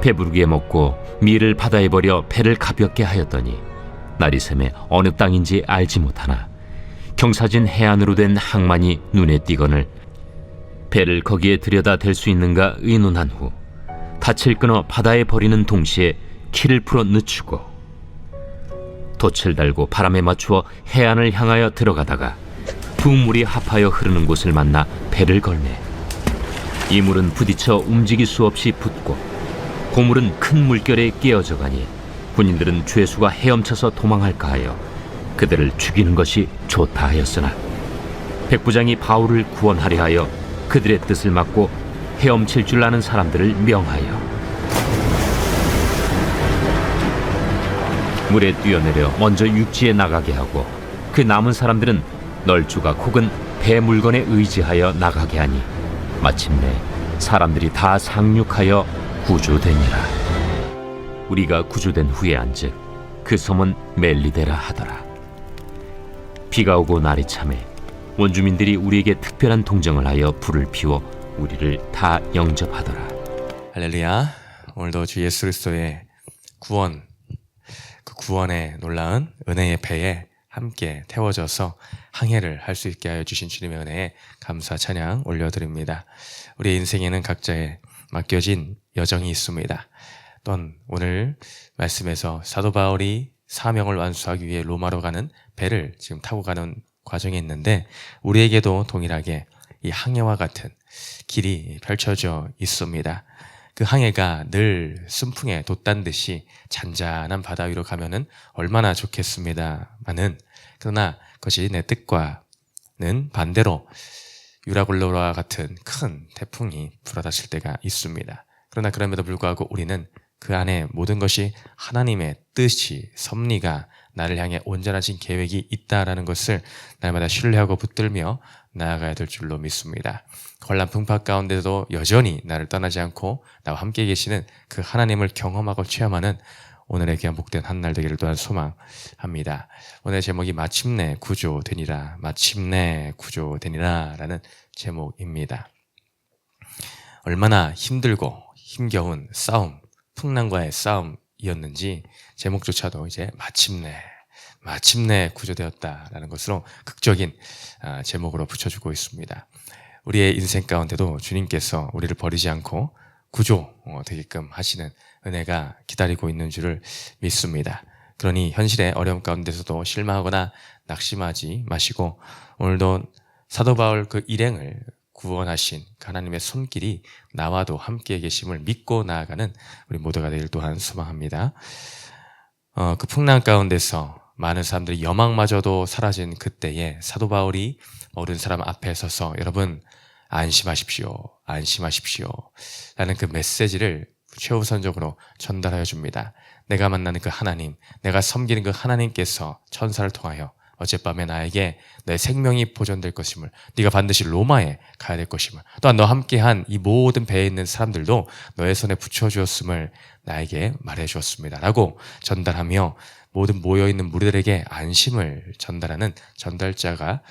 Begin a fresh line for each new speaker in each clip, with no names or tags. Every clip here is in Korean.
배부르게 먹고 밀을 바다에 버려 배를 가볍게 하였더니 날이 새매 어느 땅인지 알지 못하나 경사진 해안으로 된 항만이 눈에 띄거늘 배를 거기에 들여다 댈 수 있는가 의논한 후 닻을 끊어 바다에 버리는 동시에 키를 풀어 늦추고 돛을 달고 바람에 맞추어 해안을 향하여 들어가다가 두 물이 합하여 흐르는 곳을 만나 배를 걸매 이 물은 부딪혀 움직일 수 없이 붙고 고물은 큰 물결에 깨어져 가니 군인들은 죄수가 헤엄쳐서 도망할까 하여 그들을 죽이는 것이 좋다 하였으나 백부장이 바울을 구원하려 하여 그들의 뜻을 막고 헤엄칠 줄 아는 사람들을 명하여 물에 뛰어내려 먼저 육지에 나가게 하고 그 남은 사람들은 널주가 혹은 배 물건에 의지하여 나가게 하니 마침내 사람들이 다 상륙하여 구조되니라. 우리가 구조된 후에 안즉 그 섬은 멜리데라 하더라. 비가 오고 날이 차매 원주민들이 우리에게 특별한 동정을 하여 불을 피워 우리를 다 영접하더라.
할렐루야. 오늘도 주 예수 그리스도의 구원, 그 구원의 놀라운 은혜의 배에 함께 태워져서 항해를 할 수 있게 하여 주신 주님의 은혜에 감사 찬양 올려드립니다. 우리의 인생에는 각자의 맡겨진 여정이 있습니다. 또한 오늘 말씀에서 사도 바울이 사명을 완수하기 위해 로마로 가는 배를 지금 타고 가는 과정에 있는데 우리에게도 동일하게 이 항해와 같은 길이 펼쳐져 있습니다. 그 항해가 늘 순풍에 돛단 듯이 잔잔한 바다 위로 가면은 얼마나 좋겠습니다마는 그러나 그것이 내 뜻과는 반대로 유라굴로와 같은 큰 태풍이 불어닥칠 때가 있습니다. 그러나 그럼에도 불구하고 우리는 그 안에 모든 것이 하나님의 뜻이 섭리가 나를 향해 온전하신 계획이 있다라는 것을 날마다 신뢰하고 붙들며 나아가야 될 줄로 믿습니다. 관람 풍파 가운데도 여전히 나를 떠나지 않고 나와 함께 계시는 그 하나님을 경험하고 체험하는 오늘의 귀한 복된 한 날 되기를 또한 소망합니다. 오늘의 제목이 마침내 구조되니라, 마침내 구조되니라 라는 제목입니다. 얼마나 힘들고 힘겨운 싸움, 풍랑과의 싸움이었는지 제목조차도 이제 마침내 구조되었다라는 것으로 극적인 제목으로 붙여주고 있습니다. 우리의 인생 가운데도 주님께서 우리를 버리지 않고 구조되게끔 하시는 은혜가 기다리고 있는 줄을 믿습니다. 그러니 현실의 어려움 가운데서도 실망하거나 낙심하지 마시고 오늘도 사도 바울 그 일행을 구원하신 하나님의 손길이 나와도 함께 계심을 믿고 나아가는 우리 모두가 되길 또한 소망합니다. 그 풍랑 가운데서 많은 사람들이 여망마저도 사라진 그때에 사도 바울이 모든 사람 앞에 서서 여러분 안심하십시오 라는 그 메시지를 최우선적으로 전달하여 줍니다. 내가 만나는 그 하나님, 내가 섬기는 그 하나님께서 천사를 통하여 어젯밤에 나에게 내 생명이 보존될 것임을, 네가 반드시 로마에 가야 될 것임을, 또한 너와 함께한 이 모든 배에 있는 사람들도 너의 손에 붙여주었음을 나에게 말해주었습니다 라고 전달하며 모든 모여있는 무리들에게 안심을 전달하는 전달자가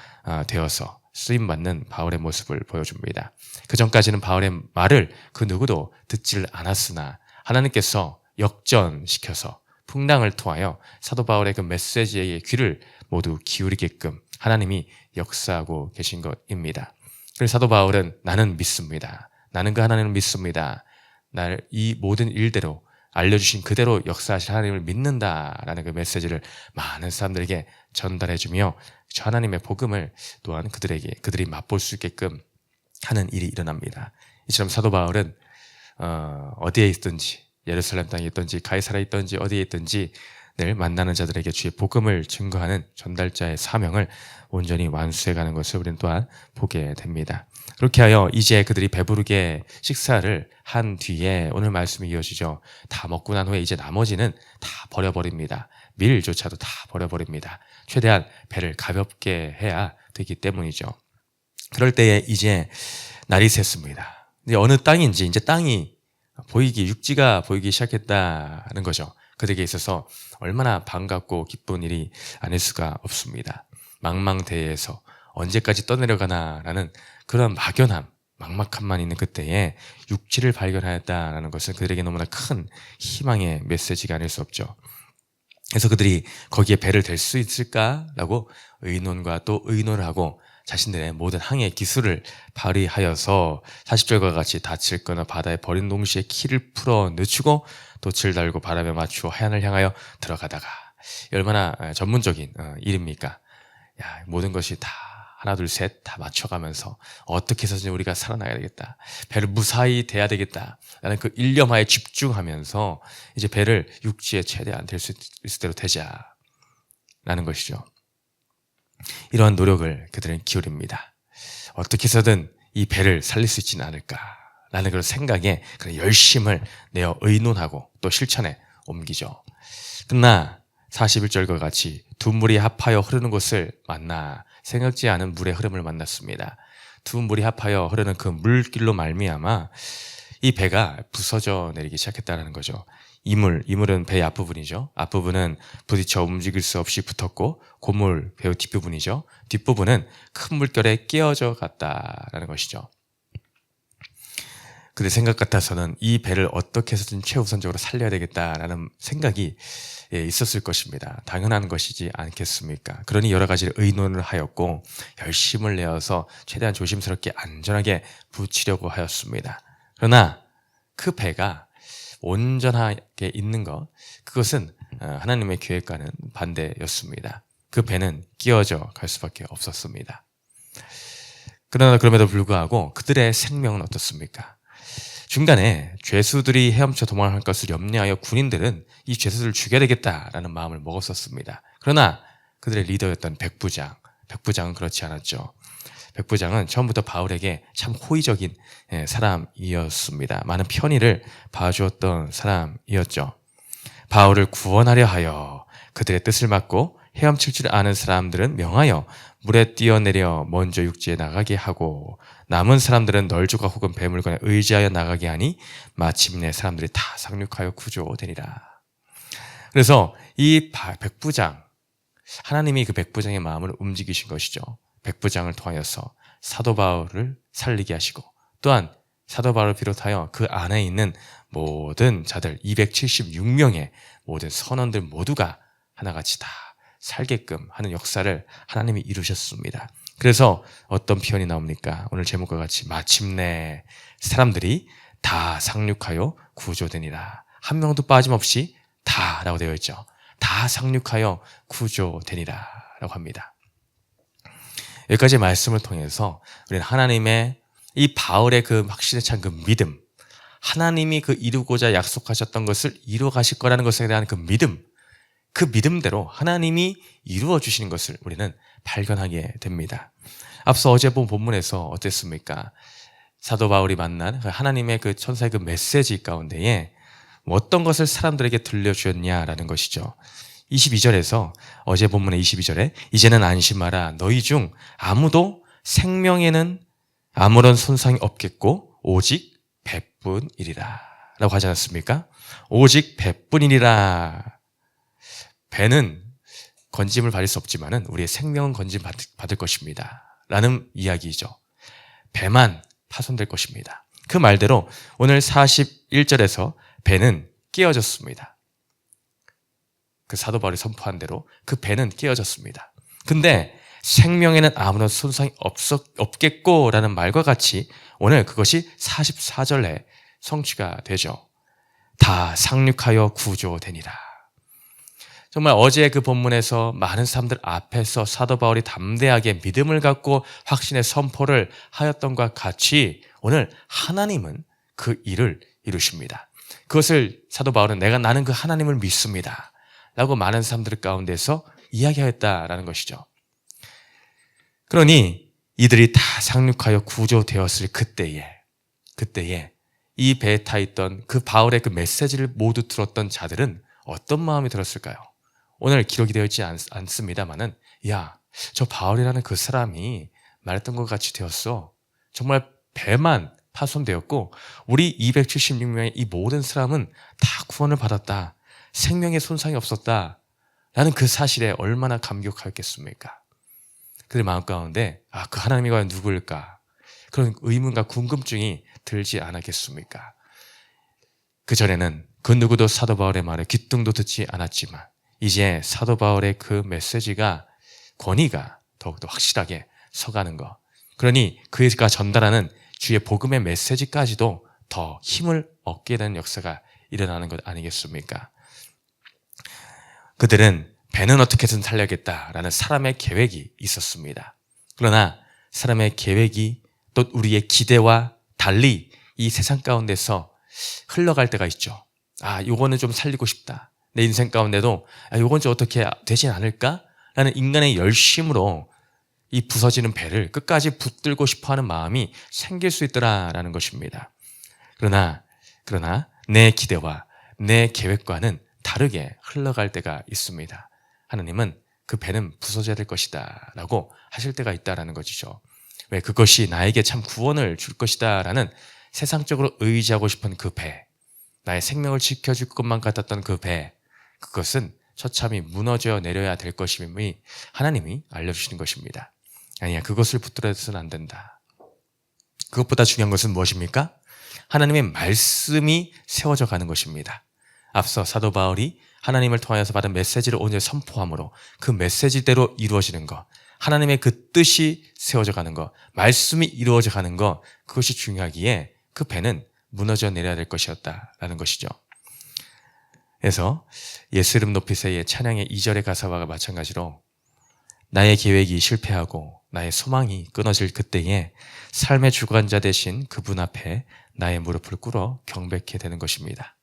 되어서 쓰임받는 바울의 모습을 보여줍니다. 그 전까지는 바울의 말을 그 누구도 듣질 않았으나 하나님께서 역전시켜서 풍랑을 통하여 사도 바울의 그 메시지의 귀를 모두 기울이게끔 하나님이 역사하고 계신 것입니다. 그래서 사도 바울은 나는 믿습니다. 나는 그 하나님을 믿습니다. 나를 이 모든 일대로 알려주신 그대로 역사하실 하나님을 믿는다라는 그 메시지를 많은 사람들에게 전달해주며 저 하나님의 복음을 또한 그들이 맛볼 수 있게끔 하는 일이 일어납니다. 이처럼 사도 바울은 어디에 있든지 예루살렘 땅에 있든지 가이사라에 있든지 어디에 있든지 늘 만나는 자들에게 주의 복음을 증거하는 전달자의 사명을 온전히 완수해가는 것을 우리는 또한 보게 됩니다. 그렇게 하여 이제 그들이 배부르게 식사를 한 뒤에 오늘 말씀이 이어지죠. 다 먹고 난 후에 이제 나머지는 다 버려버립니다. 밀조차도 다 버려버립니다. 최대한 배를 가볍게 해야 되기 때문이죠. 그럴 때에 이제 날이 샜습니다. 이제 어느 땅인지 이제 땅이 육지가 보이기 시작했다는 거죠. 그들에게 있어서 얼마나 반갑고 기쁜 일이 아닐 수가 없습니다. 망망대해에서 언제까지 떠내려가나라는 그런 막연함, 막막함만 있는 그때에 육지를 발견하였다라는 것은 그들에게 너무나 큰 희망의 메시지가 아닐 수 없죠. 그래서 그들이 거기에 배를 댈 수 있을까라고 의논과 또 의논을 하고 자신들의 모든 항해 기술을 발휘하여서 40절과 같이 다칠 거나 바다에 버린 동시에 키를 풀어 늦추고 돛을 달고 바람에 맞추어 해안을 향하여 들어가다가, 얼마나 전문적인 일입니까? 야, 모든 것이 다 하나 둘 셋 다 맞춰가면서 어떻게 해서든 우리가 살아나야 되겠다, 배를 무사히 대야 되겠다 라는 그 일념하에 집중하면서 이제 배를 육지에 최대한 될 수 있을 대로 대자 라는 것이죠. 이러한 노력을 그들은 기울입니다. 어떻게 해서든 이 배를 살릴 수 있지는 않을까 라는 그런 생각에 그런 열심을 내어 의논하고 또 실천에 옮기죠. 그러나 41절과 같이 두 물이 합하여 흐르는 곳을 만나 생각지 않은 물의 흐름을 만났습니다. 두 물이 합하여 흐르는 그 물길로 말미암아 이 배가 부서져 내리기 시작했다는 거죠. 이물은 배의 앞부분이죠. 앞부분은 부딪혀 움직일 수 없이 붙었고, 고물, 배의 뒷부분이죠. 뒷부분은 큰 물결에 끼어져 갔다라는 것이죠. 그들 생각 같아서는 이 배를 어떻게 해서든 최우선적으로 살려야 되겠다라는 생각이 있었을 것입니다. 당연한 것이지 않겠습니까? 그러니 여러 가지 의논을 하였고 열심을 내어서 최대한 조심스럽게 안전하게 붙이려고 하였습니다. 그러나 그 배가 온전하게 있는 것, 그것은 하나님의 계획과는 반대였습니다. 그 배는 끼어져 갈 수밖에 없었습니다. 그러나 그럼에도 불구하고 그들의 생명은 어떻습니까? 중간에 죄수들이 헤엄쳐 도망할 것을 염려하여 군인들은 이 죄수들을 죽여야 되겠다라는 마음을 먹었었습니다. 그러나 그들의 리더였던 백부장은 그렇지 않았죠. 백부장은 처음부터 바울에게 참 호의적인 사람이었습니다. 많은 편의를 봐주었던 사람이었죠. 바울을 구원하려 하여 그들의 뜻을 막고 헤엄칠 줄 아는 사람들은 명하여 물에 뛰어내려 먼저 육지에 나가게 하고, 남은 사람들은 널조가 혹은 배물관에 의지하여 나가게 하니 마침내 사람들이 다 상륙하여 구조되니라. 그래서 이 백부장, 하나님이 그 백부장의 마음을 움직이신 것이죠. 백부장을 통하여서 사도 바울을 살리게 하시고, 또한 사도 바울을 비롯하여 그 안에 있는 모든 자들 276명의 모든 선원들 모두가 하나같이 다 살게끔 하는 역사를 하나님이 이루셨습니다. 그래서 어떤 표현이 나옵니까? 오늘 제목과 같이 마침내 사람들이 다 상륙하여 구조되니라. 한 명도 빠짐없이 다라고 되어 있죠. 다 상륙하여 구조되니라 라고 합니다. 여기까지 말씀을 통해서 우리는 하나님의 이 바울의 그 확신에 찬 그 믿음, 하나님이 그 이루고자 약속하셨던 것을 이루어 가실 거라는 것에 대한 그 믿음, 그 믿음대로 하나님이 이루어 주시는 것을 우리는 발견하게 됩니다. 앞서 어제 본 본문에서 어땠습니까? 사도 바울이 만난 하나님의 그 천사의 그 메시지 가운데에 어떤 것을 사람들에게 들려주었냐라는 것이죠. 22절에서, 어제 본문의 22절에 이제는 안심하라, 너희 중 아무도 생명에는 아무런 손상이 없겠고 오직 배뿐이리라 라고 하지 않았습니까? 오직 배뿐이리라. 배는 건짐을 받을 수 없지만은 우리의 생명은 건짐 받을 것입니다 라는 이야기죠. 배만 파손될 것입니다. 그 말대로 오늘 41절에서 배는 깨어졌습니다. 그 사도 바울이 선포한 대로 그 배는 깨어졌습니다. 근데 생명에는 아무런 손상이 없겠고 라는 말과 같이 오늘 그것이 44절에 성취가 되죠. 다 상륙하여 구조되니라. 정말 어제 그 본문에서 많은 사람들 앞에서 사도 바울이 담대하게 믿음을 갖고 확신의 선포를 하였던과 같이 오늘 하나님은 그 일을 이루십니다. 그것을 사도 바울은 나는 그 하나님을 믿습니다 라고 많은 사람들 가운데서 이야기하였다라는 것이죠. 그러니 이들이 다 상륙하여 구조되었을 그때에 이 배에 타 있던 그 바울의 그 메시지를 모두 들었던 자들은 어떤 마음이 들었을까요? 오늘 기록이 되어 있지 않습니다만은, 야, 저 바울이라는 그 사람이 말했던 것 같이 되었어. 정말 배만 파손되었고 우리 276명의 이 모든 사람은 다 구원을 받았다. 생명에 손상이 없었다. 라는 그 사실에 얼마나 감격하였겠습니까? 그들 마음 가운데 그 하나님이 과연 누구일까? 그런 의문과 궁금증이 들지 않았겠습니까? 그전에는 그 누구도 사도 바울의 말에 귀뚱도 듣지 않았지만 이제 사도 바울의 그 메시지가 권위가 더욱더 확실하게 서가는 것. 그러니 그가 전달하는 주의 복음의 메시지까지도 더 힘을 얻게 되는 역사가 일어나는 것 아니겠습니까? 그들은 배는 어떻게든 살려야겠다라는 사람의 계획이 있었습니다. 그러나 사람의 계획이 또 우리의 기대와 달리 이 세상 가운데서 흘러갈 때가 있죠. 요거는 좀 살리고 싶다. 내 인생 가운데도 요건 좀 어떻게 되지 않을까? 라는 인간의 열심으로 이 부서지는 배를 끝까지 붙들고 싶어하는 마음이 생길 수 있더라라는 것입니다. 그러나 내 기대와 내 계획과는 다르게 흘러갈 때가 있습니다. 하나님은 그 배는 부서져야 될 것이다 라고 하실 때가 있다라는 것이죠. 왜? 그것이 나에게 참 구원을 줄 것이다 라는 세상적으로 의지하고 싶은 그 배, 나의 생명을 지켜줄 것만 같았던 그 배, 그것은 처참히 무너져 내려야 될 것임이 하나님이 알려주시는 것입니다. 아니야, 그것을 붙들어서는 안 된다. 그것보다 중요한 것은 무엇입니까? 하나님의 말씀이 세워져 가는 것입니다. 앞서 사도 바울이 하나님을 통하여서 받은 메시지를 오늘 선포함으로 그 메시지대로 이루어지는 것, 하나님의 그 뜻이 세워져 가는 것, 말씀이 이루어져 가는 것, 그것이 중요하기에 그 배는 무너져 내려야 될 것이었다라는 것이죠. 그래서 예수 이름 높이세의 찬양의 2절의 가사와 마찬가지로 나의 계획이 실패하고 나의 소망이 끊어질 그때에 삶의 주관자 되신 그분 앞에 나의 무릎을 꿇어 경배하게 되는 것입니다.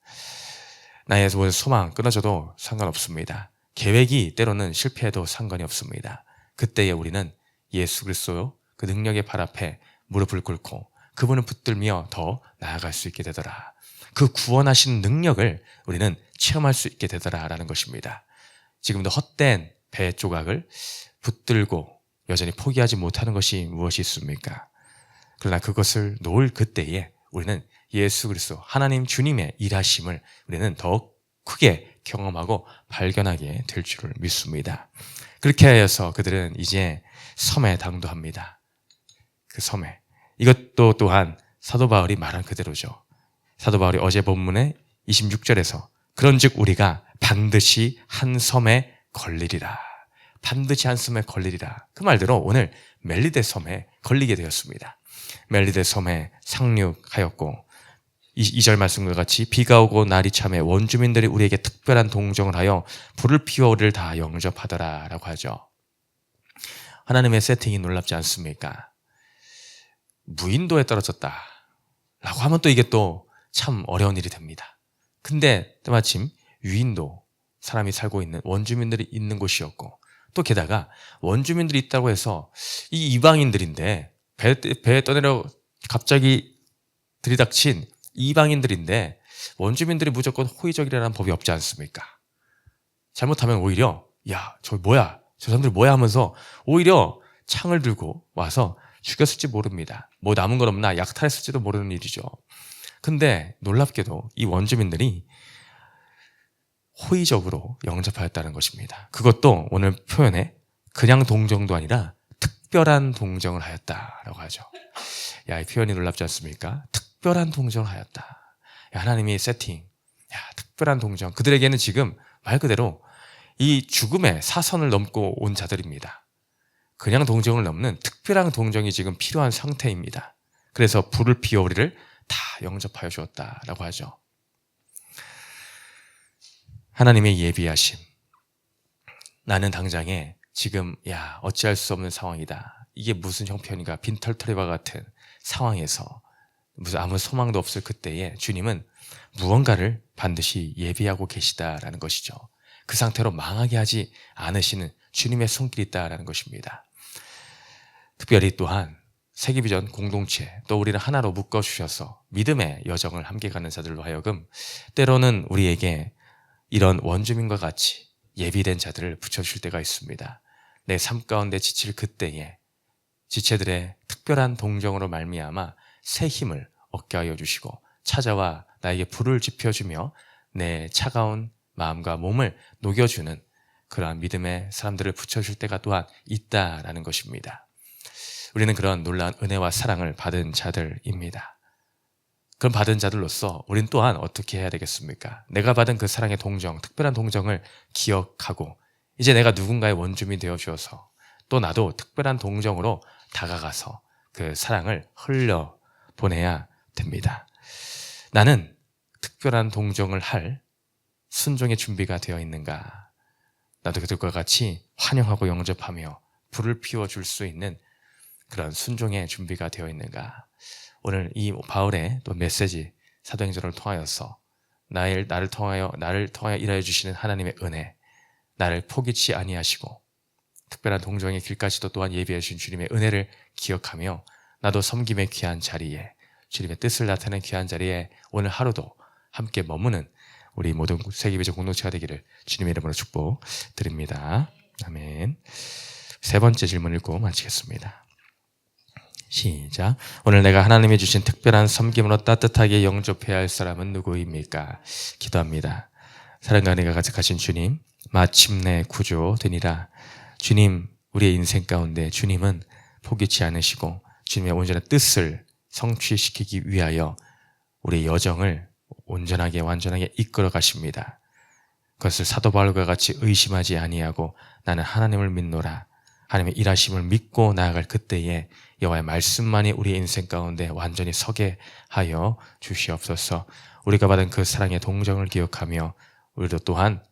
나의 소망 끊어져도 상관없습니다. 계획이 때로는 실패해도 상관이 없습니다. 그때에 우리는 예수 그리스도 그 능력의 발 앞에 무릎을 꿇고 그분을 붙들며 더 나아갈 수 있게 되더라. 그 구원하신 능력을 우리는 체험할 수 있게 되더라라는 것입니다. 지금도 헛된 배 조각을 붙들고 여전히 포기하지 못하는 것이 무엇이 있습니까? 그러나 그것을 놓을 그때에 우리는 예수 그리스도 하나님 주님의 일하심을 우리는 더욱 크게 경험하고 발견하게 될 줄을 믿습니다. 그렇게 하여서 그들은 이제 섬에 당도합니다. 그 섬에. 이것도 또한 사도 바울이 말한 그대로죠. 사도 바울이 어제 본문의 26절에서 그런즉 우리가 반드시 한 섬에 걸리리라. 반드시 한 섬에 걸리리라. 그 말대로 오늘 멜리데 섬에 걸리게 되었습니다. 멜리데 섬에 상륙하였고 2절 말씀과 같이 비가 오고 날이 참에 원주민들이 우리에게 특별한 동정을 하여 불을 피워 우리를 다 영접하더라 라고 하죠. 하나님의 세팅이 놀랍지 않습니까? 무인도에 떨어졌다 라고 하면 또 이게 또 참 어려운 일이 됩니다. 근데 때마침 유인도, 사람이 살고 있는 원주민들이 있는 곳이었고 또 게다가 원주민들이 있다고 해서 이 이방인들인데 배에 떠내려 갑자기 들이닥친 이방인들인데 원주민들이 무조건 호의적이라는 법이 없지 않습니까? 잘못하면 오히려 저 뭐야? 저 사람들 뭐야? 하면서 오히려 창을 들고 와서 죽였을지 모릅니다. 뭐 남은 건 없나 약탈했을지도 모르는 일이죠. 근데 놀랍게도 이 원주민들이 호의적으로 영접하였다는 것입니다. 그것도 오늘 표현에 그냥 동정도 아니라 특별한 동정을 하였다라고 하죠. 이 표현이 놀랍지 않습니까? 특별한 동정을 하였다. 하나님이 세팅, 특별한 동정. 그들에게는 지금 말 그대로 이 죽음의 사선을 넘고 온 자들입니다. 그냥 동정을 넘는 특별한 동정이 지금 필요한 상태입니다. 그래서 불을 피워 우리를 다 영접하여 주었다라고 하죠. 하나님의 예비하심. 나는 당장에 지금 어찌할 수 없는 상황이다. 이게 무슨 형편인가 빈털터리와 같은 상황에서 아무 소망도 없을 그때에 주님은 무언가를 반드시 예비하고 계시다라는 것이죠. 그 상태로 망하게 하지 않으시는 주님의 손길이 있다라는 것입니다. 특별히 또한 세계비전 공동체 또 우리를 하나로 묶어주셔서 믿음의 여정을 함께 가는 자들로 하여금 때로는 우리에게 이런 원주민과 같이 예비된 자들을 붙여주실 때가 있습니다. 내 삶 가운데 지칠 그때에 지체들의 특별한 동정으로 말미암아 새 힘을 얻게 하여 주시고 찾아와 나에게 불을 지펴주며 내 차가운 마음과 몸을 녹여주는 그러한 믿음의 사람들을 붙여줄 때가 또한 있다라는 것입니다. 우리는 그런 놀라운 은혜와 사랑을 받은 자들입니다. 그럼 받은 자들로서 우린 또한 어떻게 해야 되겠습니까? 내가 받은 그 사랑의 동정, 특별한 동정을 기억하고 이제 내가 누군가의 원룸이 되어 주어서 또 나도 특별한 동정으로 다가가서 그 사랑을 흘려보내야 됩니다. 나는 특별한 동정을 할 순종의 준비가 되어 있는가? 나도 그들과 같이 환영하고 영접하며 불을 피워줄 수 있는 그런 순종의 준비가 되어 있는가? 오늘 이 바울의 또 메시지 사도행전을 통하여서 나를 통하여 일하여 주시는 하나님의 은혜, 나를 포기치 아니하시고 특별한 동정의 길까지도 또한 예비해 주신 주님의 은혜를 기억하며 나도 섬김의 귀한 자리에, 주님의 뜻을 나타내는 귀한 자리에 오늘 하루도 함께 머무는 우리 모든 세계비전 공동체가 되기를 주님의 이름으로 축복드립니다. 아멘. 세 번째 질문 읽고 마치겠습니다. 시작. 오늘 내가 하나님이 주신 특별한 섬김으로 따뜻하게 영접해야 할 사람은 누구입니까? 기도합니다. 사랑과 은혜가 가득하신 주님, 마침내 구조되니라. 주님, 우리의 인생 가운데 주님은 포기치 않으시고 주님의 온전한 뜻을 성취시키기 위하여 우리의 여정을 온전하게 완전하게 이끌어 가십니다. 그것을 사도 바울과 같이 의심하지 아니하고 나는 하나님을 믿노라. 하나님의 일하심을 믿고 나아갈 그때에 여호와의 말씀만이 우리의 인생 가운데 완전히 서게 하여 주시옵소서. 우리가 받은 그 사랑의 동정을 기억하며 우리도 또한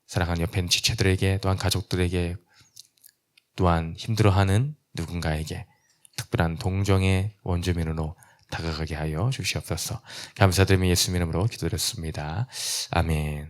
사랑하는 옆에 있는 지체들에게 또한 가족들에게 또한 힘들어하는 누군가에게 특별한 동정의 원주민으로 다가가게 하여 주시옵소서. 감사드리며 예수님 이름으로 기도드렸습니다. 아멘.